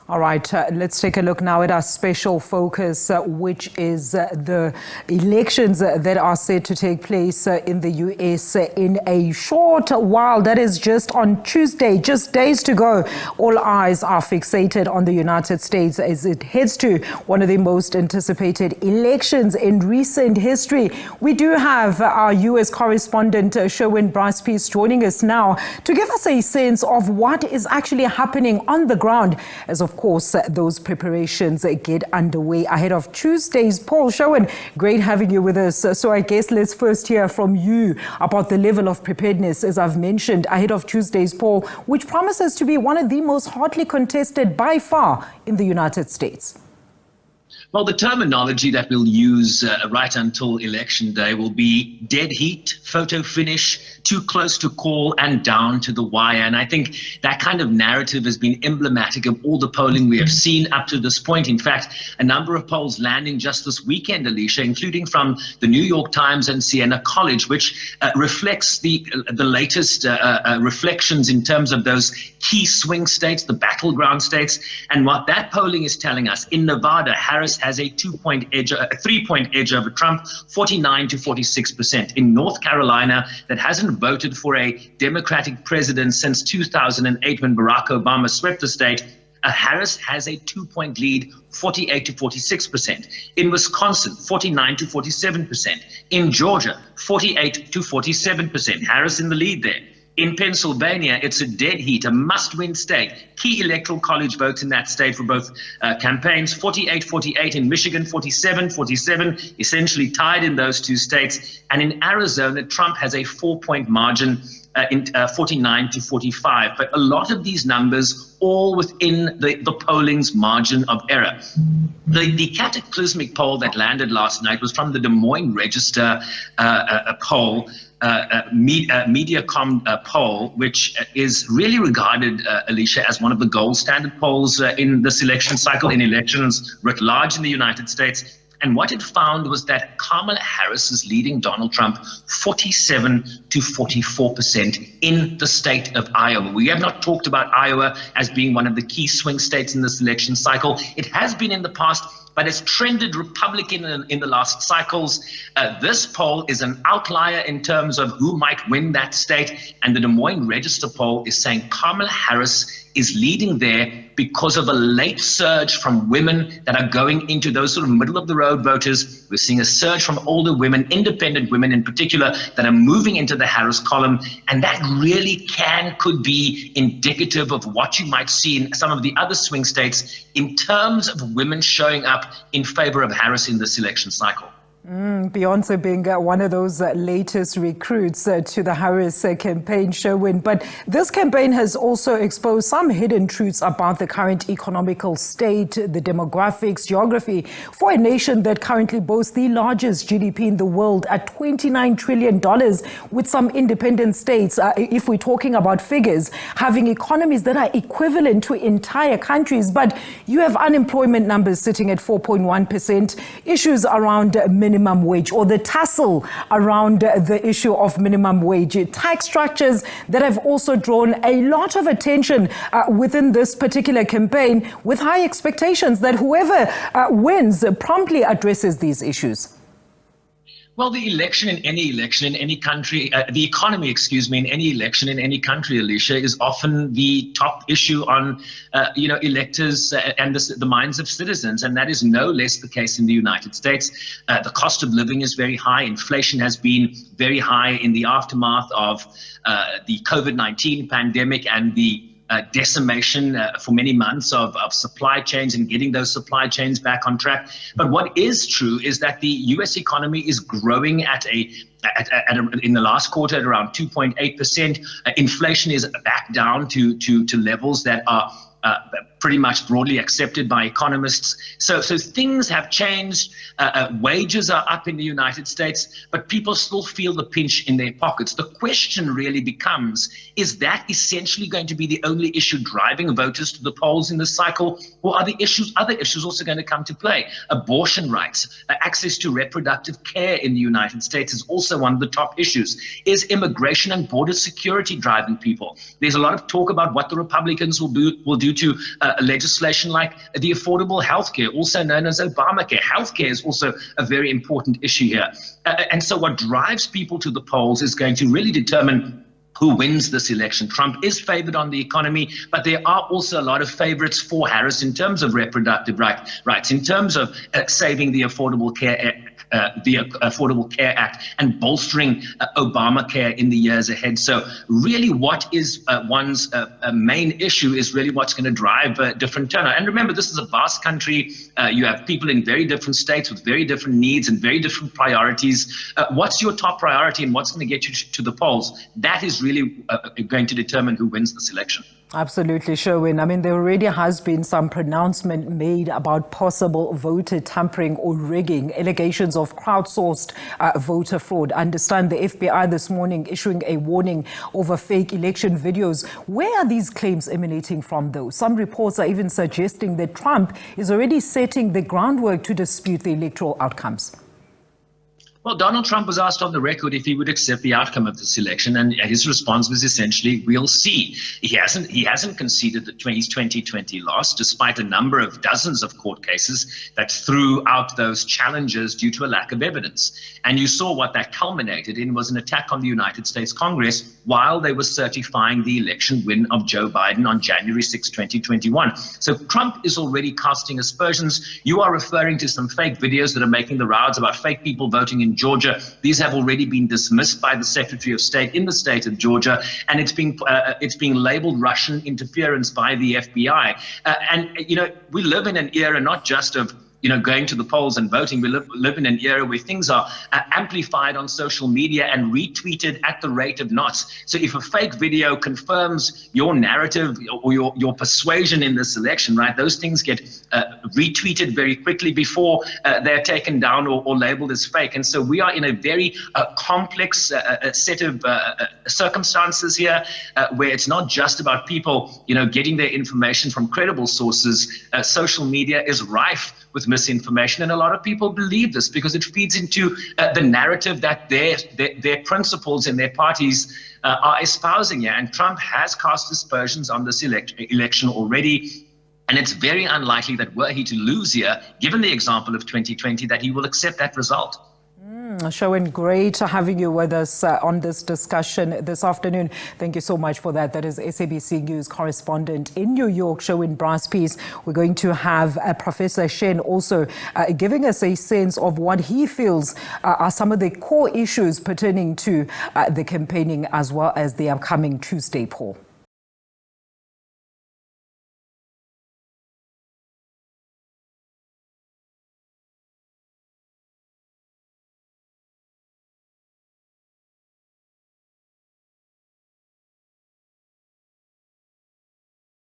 All right, let's take a look now at our special focus, which is the elections that are set to take place in the U.S. in a short while. That is just on Tuesday, just days to go. All eyes are fixated on the United States as it heads to one of the most anticipated elections in recent history. We do have our U.S. correspondent, Sherwin Bryce-Pease, joining us now to give us a sense of what is actually happening on the ground as, of course, those preparations get underway ahead of Tuesday's poll. Sherwin, great having you with us. So I guess let's first hear from you about the level of preparedness, as I've mentioned, ahead of Tuesday's poll, which promises to be one of the most hotly contested by far in the United States. Well, the terminology that we'll use right until election day will be dead heat, photo finish, too close to call, and down to the wire. And I think that kind of narrative has been emblematic of all the polling we have seen up to this point. In fact, a number of polls landing just this weekend, Alicia, including from the New York Times and Siena College, which reflects the latest reflections in terms of those key swing states, the battleground states. And what that polling is telling us, in Nevada, Harris has a 3-point edge over Trump, 49 to 46%. In North Carolina, that hasn't voted for a Democratic president since 2008 when Barack Obama swept the state, Harris has a 2-point lead, 48 to 46%. In Wisconsin, 49 to 47%. In Georgia, 48 to 47%. Harris in the lead there. In Pennsylvania, it's a dead heat, a must-win state. Key electoral college votes in that state for both campaigns, 48-48. In Michigan, 47-47, essentially tied in those two states. And in Arizona, Trump has a 4-point margin, 49 to 45. But a lot of these numbers all within the polling's margin of error. The cataclysmic poll that landed last night was from the Des Moines Register poll, Mediacom poll, which is really regarded, Alicia, as one of the gold standard polls in this election cycle, in elections writ large in the United States. And what it found was that Kamala Harris is leading Donald Trump 47 to 44% in the state of Iowa. We have not talked about Iowa as being one of the key swing states in this election cycle. It has been in the past, but it's trended Republican in the last cycles. This poll is an outlier in terms of who might win that state. And the Des Moines Register poll is saying Kamala Harris is leading there because of a late surge from women that are going into those sort of middle-of-the-road voters. We're seeing a surge from older women, independent women in particular, that are moving into the Harris column. And that really could be indicative of what you might see in some of the other swing states in terms of women showing up in favor of Harris in this election cycle. Beyonce being one of those latest recruits to the Harris campaign, Sherwin. But this campaign has also exposed some hidden truths about the current economical state, the demographics, geography for a nation that currently boasts the largest GDP in the world at $29 trillion, with some independent states, if we're talking about figures, having economies that are equivalent to entire countries. But you have unemployment numbers sitting at 4.1%, issues around minimum wage, or the tussle around the issue of minimum wage, tax structures that have also drawn a lot of attention within this particular campaign, with high expectations that whoever wins promptly addresses these issues. Well, the election in any country, the economy, in any election in any country, Alicia, is often the top issue on, electors and the minds of citizens. And that is no less the case in the United States. The cost of living is very high. Inflation has been very high in the aftermath of the COVID-19 pandemic and the decimation for many months of supply chains and getting those supply chains back on track. But what is true is that the U.S. economy is growing in the last quarter at around 2.8%. Inflation is back down to levels that are pretty much broadly accepted by economists. So things have changed. Wages are up in the United States, but people still feel the pinch in their pockets. The question really becomes, is that essentially going to be the only issue driving voters to the polls in this cycle? Or are other issues also going to come to play? Abortion rights, access to reproductive care in the United States is also one of the top issues. Is immigration and border security driving people? There's a lot of talk about what the Republicans will do to legislation like the affordable healthcare, also known as Obamacare. Healthcare is also a very important issue here. And so what drives people to the polls is going to really determine who wins this election. Trump is favored on the economy, but there are also a lot of favorites for Harris in terms of reproductive rights, in terms of saving the Affordable Care Act and bolstering Obamacare in the years ahead. So really what is one's main issue is really what's going to drive different turnout. And remember, this is a vast country. You have people in very different states with very different needs and very different priorities. What's your top priority and what's going to get you to the polls? That is really going to determine who wins this election. Absolutely, Sherwin. I mean, there already has been some pronouncement made about possible voter tampering or rigging, allegations of crowdsourced voter fraud. I understand the FBI this morning issuing a warning over fake election videos. Where are these claims emanating from, though? Some reports are even suggesting that Trump is already setting the groundwork to dispute the electoral outcomes. Well, Donald Trump was asked on the record if he would accept the outcome of this election, and his response was essentially, we'll see. He hasn't conceded that his 2020 loss, despite a number of dozens of court cases that threw out those challenges due to a lack of evidence. And you saw what that culminated in was an attack on the United States Congress while they were certifying the election win of Joe Biden on January 6, 2021. So Trump is already casting aspersions. You are referring to some fake videos that are making the rounds about fake people voting in Georgia. These have already been dismissed by the Secretary of State in the state of Georgia, and it's being labeled Russian interference by the FBI. And we live in an era not just of going to the polls and voting. We live in an era where things are amplified on social media and retweeted at the rate of knots. So if a fake video confirms your narrative or your persuasion in this election, right, those things get retweeted very quickly before they're taken down or labeled as fake. And so we are in a very complex set of circumstances here where it's not just about people, getting their information from credible sources. Social media is rife with misinformation, and a lot of people believe this because it feeds into the narrative that their principles and their parties are espousing here. And Trump has cast aspersions on this election already. And it's very unlikely that were he to lose here, given the example of 2020, that he will accept that result. Sherwin, great having you with us on this discussion this afternoon. Thank you so much for that. That is SABC News correspondent in New York, Sherwin Bryce-Pease. We're going to have Professor Shen also giving us a sense of what he feels are some of the core issues pertaining to the campaigning as well as the upcoming Tuesday poll.